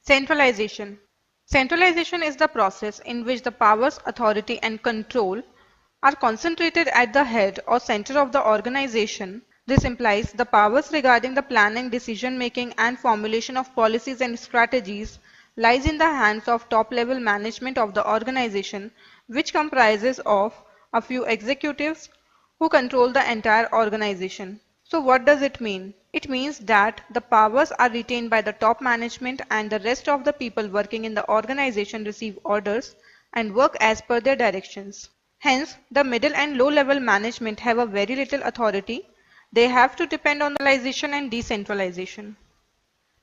Centralization. Centralization is the process in which the powers, authority, and control are concentrated at the head or center of the organization. This implies the powers regarding the planning, decision making, and formulation of policies and strategies lies in the hands of top-level management of the organization, which comprises of a few executives who control the entire organization. So what does it mean? It means that the powers are retained by the top management and the rest of the people working in the organization receive orders and work as per their directions. Hence, the middle and low level management have a very little authority. They have to depend on centralization and decentralization.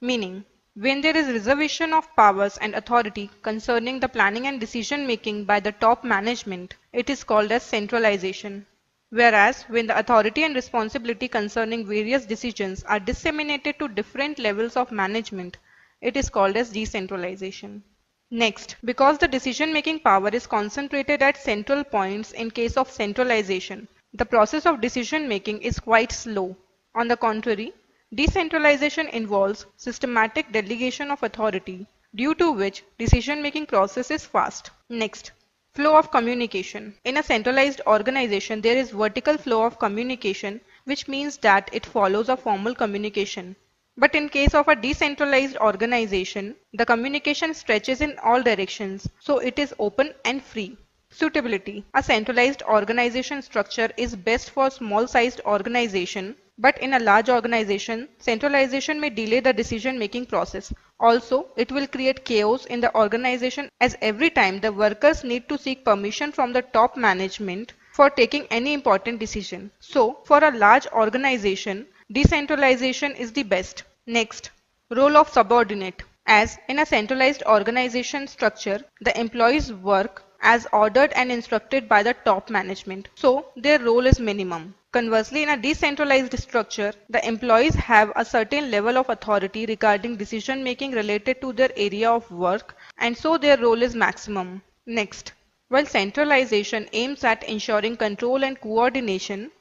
Meaning, when there is reservation of powers and authority concerning the planning and decision making by the top management, it is called as centralization. Whereas, when the authority and responsibility concerning various decisions are disseminated to different levels of management, it is called as decentralization. Next, because the decision-making power is concentrated at central points in case of centralization, the process of decision-making is quite slow. On the contrary, decentralization involves systematic delegation of authority, due to which decision-making process is fast. Next, flow of communication. In a centralized organization, there is vertical flow of communication, which means that it follows a formal communication. But in case of a decentralized organization, the communication stretches in all directions, so it is open and free. Suitability. A centralized organization structure is best for small-sized organization, but in a large organization, centralization may delay the decision-making process. Also, it will create chaos in the organization as every time the workers need to seek permission from the top management for taking any important decision. So, for a large organization, decentralization is the best. Next, role of subordinate. As in a centralized organization structure, the employees work as ordered and instructed by the top management, so their role is minimum. Conversely, in a decentralized structure, the employees have a certain level of authority regarding decision making related to their area of work, and so their role is maximum. Next, while centralization aims at ensuring control and coordination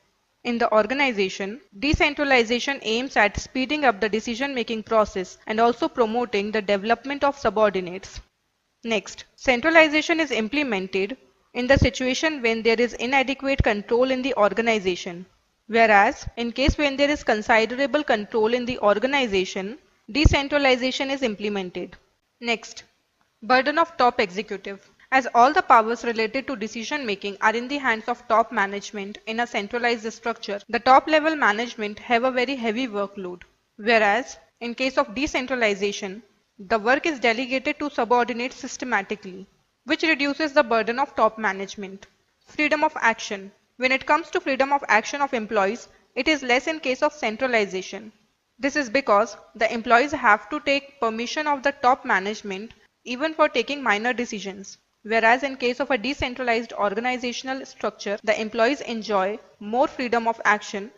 in the organization, decentralization aims at speeding up the decision-making process and also promoting the development of subordinates. Next, centralization is implemented in the situation when there is inadequate control in the organization, whereas in case when there is considerable control in the organization, decentralization is implemented. Next, burden of top executive. As all the powers related to decision making are in the hands of top management in a centralized structure, the top level management have a very heavy workload. Whereas, in case of decentralization, the work is delegated to subordinates systematically, which reduces the burden of top management. Freedom of action. When it comes to freedom of action of employees, it is less in case of centralization. This is because the employees have to take permission of the top management even for taking minor decisions. Whereas in case of a decentralized organizational structure, the employees enjoy more freedom of action